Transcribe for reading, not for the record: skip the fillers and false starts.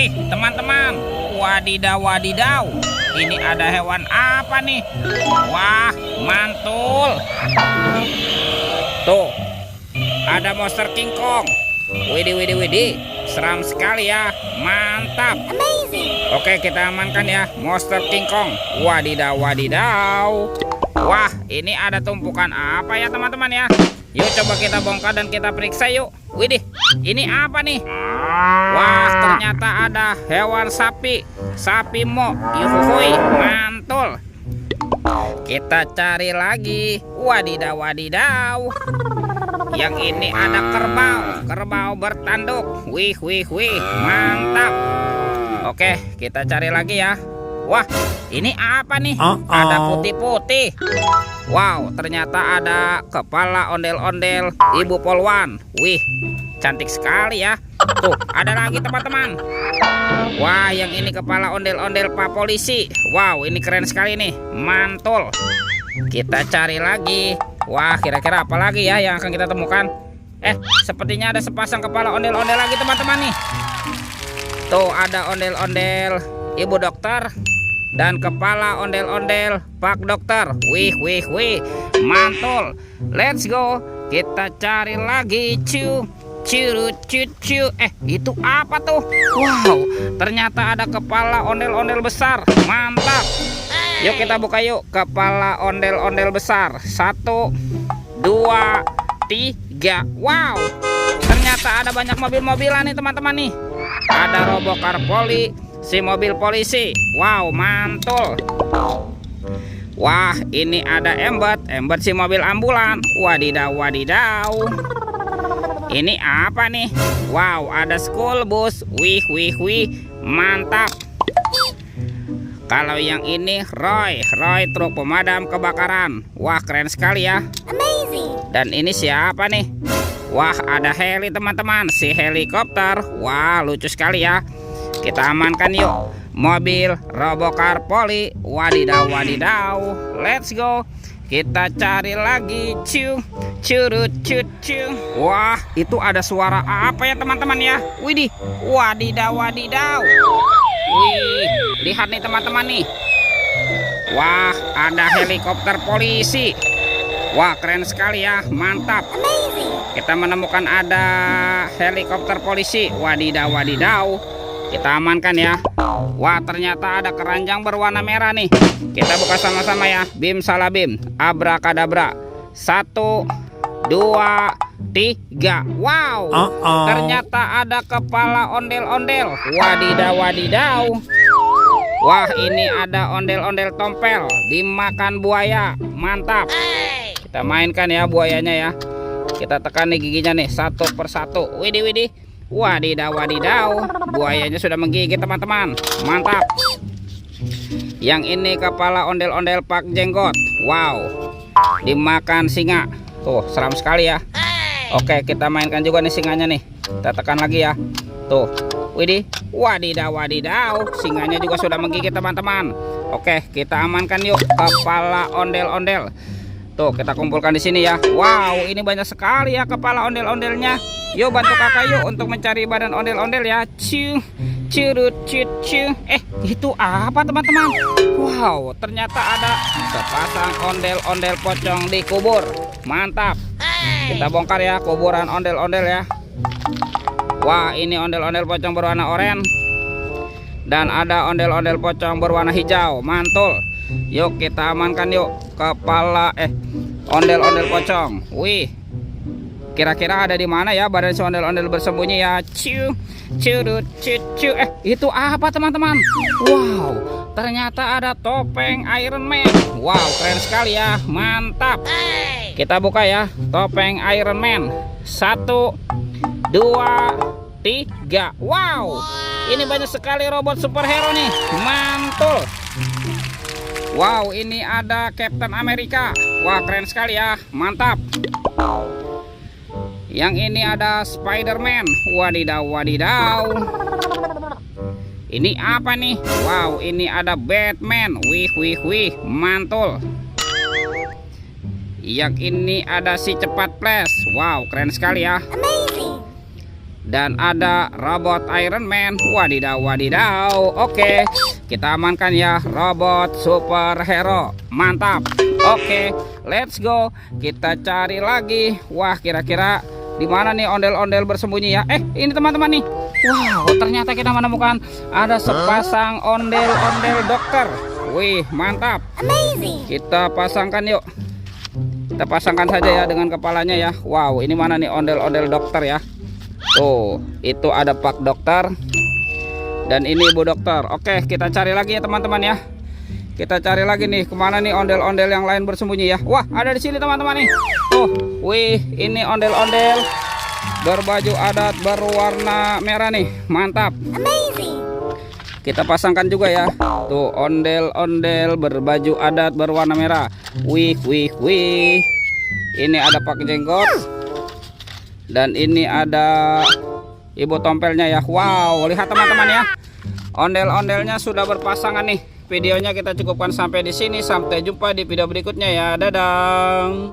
Wih, teman-teman. Wadidaw, wadidaw. Ini ada hewan apa nih? Wah, mantul. Tuh, ada monster King Kong. Widih, widih, widih. Seram sekali ya. Mantap. Amazing. Oke, kita amankan ya monster King Kong. Wadidaw, wadidaw. Wah, ini ada tumpukan apa ya teman-teman ya? Yuk coba kita bongkar dan kita periksa yuk. Widih, ini apa nih? Wah, ternyata ada hewan sapi. Sapi mo. Yuhuhui, mantul. Kita cari lagi. Wadidaw, wadidaw. Yang ini ada kerbau. Kerbau bertanduk. Wih, wih, wih, mantap. Oke, kita cari lagi ya. Wah, ini apa nih? Ada putih-putih. Wow, ternyata ada kepala ondel-ondel Ibu Polwan. Wih, cantik sekali ya. Tuh, ada lagi teman-teman. Wah, yang ini kepala ondel-ondel Pak Polisi. Wow, ini keren sekali nih. Mantul. Kita cari lagi. Wah, kira-kira apa lagi ya yang akan kita temukan? Sepertinya ada sepasang kepala ondel-ondel lagi teman-teman nih. Tuh, ada ondel-ondel Ibu Dokter dan kepala ondel-ondel Pak Dokter. Wih, wih, wih, mantul. Let's go. Kita cari lagi. Curut, cucu. Itu apa tuh? Wow, ternyata ada kepala ondel-ondel besar. Mantap. Yuk kita buka yuk. Kepala ondel-ondel besar. 1, 2, 3. Wow, ternyata ada banyak mobil-mobilan nih teman-teman nih. Ada Robocar Poli, si mobil polisi. Wow, mantul. Wah, ini ada Ember si mobil ambulan. Wadidaw, wadidaw. Ini apa nih? Wow, ada school bus. Wih, wih, wih, mantap. Kalau yang ini Roy truk pemadam kebakaran. Wah, keren sekali ya. Amazing. Dan ini siapa nih? Wah, ada heli teman-teman, si helikopter. Wah, lucu sekali ya. Kita amankan yuk. Mobil Robocar Poli. Wadidaw, wadidaw. Let's go. Kita cari lagi. Curut, cucu. Wah, itu ada suara apa ya teman-teman ya? Widih, wadidaw, wadidaw. Wih, lihat nih teman-teman nih. Wah, ada helikopter polisi. Wah, keren sekali ya, mantap. Kita menemukan ada helikopter polisi. Wadidaw, wadidaw. Kita amankan ya. Wah, ternyata ada keranjang berwarna merah nih. Kita buka sama-sama ya. Bim salah bim, abrakadabra. 1, 2, 3. Wow, ternyata ada kepala ondel-ondel. Wadidaw, wadidaw. Wah, ini ada ondel-ondel tompel dimakan buaya. Mantap. Kita mainkan ya buayanya ya. Kita tekan nih giginya nih satu persatu. Widih, widih. Wadidaw, wadidaw. Buayanya sudah menggigit teman-teman. Mantap. Yang ini kepala ondel-ondel Pak Jenggot. Wow, dimakan singa. Tuh, seram sekali ya. Oke, kita mainkan juga nih singanya nih. Kita tekan lagi ya. Tuh, widih. Wadidaw, wadidaw. Singanya juga sudah menggigit teman-teman. Oke, kita amankan yuk kepala ondel-ondel. Tuh, kita kumpulkan di sini ya. Wow, ini banyak sekali ya kepala ondel-ondelnya. Yuk bantu kakak yuk untuk mencari badan ondel-ondel ya. Curut, cucu. Itu apa teman-teman? Wow, ternyata ada sepasang ondel-ondel pocong dikubur. Mantap. Kita bongkar ya kuburan ondel-ondel ya. Wah, ini ondel-ondel pocong berwarna oranye. Dan ada ondel-ondel pocong berwarna hijau. Mantul. Yuk kita amankan yuk kepala ondel-ondel pocong. Wih, kira-kira ada di mana ya badan si ondel-ondel bersembunyi ya? Curut, cucu. Itu apa teman-teman? Wow, ternyata ada topeng Iron Man. Wow, keren sekali ya. Mantap. Kita buka ya topeng Iron Man. 1, 2, 3. Wow, ini banyak sekali robot superhero nih. Mantul. Wow, ini ada Captain America. Wah, keren sekali ya. Mantap. Yang ini ada Spider-Man. Wadidaw, wadidaw. Ini apa nih? Wow, ini ada Batman. Wih, wih, wih, mantul. Yang ini ada si cepat flash. Wow, keren sekali ya. Dan ada robot Iron Man. Wadidaw, wadidaw. Oke, kita amankan ya robot superhero. Mantap. Oke, let's go. Kita cari lagi. Wah, kira-kira di mana nih ondel-ondel bersembunyi ya? Ini teman-teman nih. Wow, ternyata kita menemukan ada sepasang ondel-ondel dokter. Wih, mantap. Amazing. Kita pasangkan yuk. Kita pasangkan saja ya dengan kepalanya ya. Wow, ini mana nih ondel-ondel dokter ya? Tuh, itu ada Pak Dokter dan ini Ibu Dokter. Oke, kita cari lagi ya teman-teman ya. Kita cari lagi nih, kemana nih ondel-ondel yang lain bersembunyi ya? Wah, ada di sini teman-teman nih. Tuh, wih, ini ondel-ondel berbaju adat berwarna merah nih. Mantap. Amazing. Kita pasangkan juga ya. Tuh, ondel-ondel berbaju adat berwarna merah. Wih, wih, wih. Ini ada Pak Jenggot. Dan ini ada Ibu Tompelnya ya. Wow, lihat teman-teman ya. Ondel-ondelnya sudah berpasangan nih. Videonya kita cukupkan sampai di sini. Sampai jumpa di video berikutnya ya. Dadah.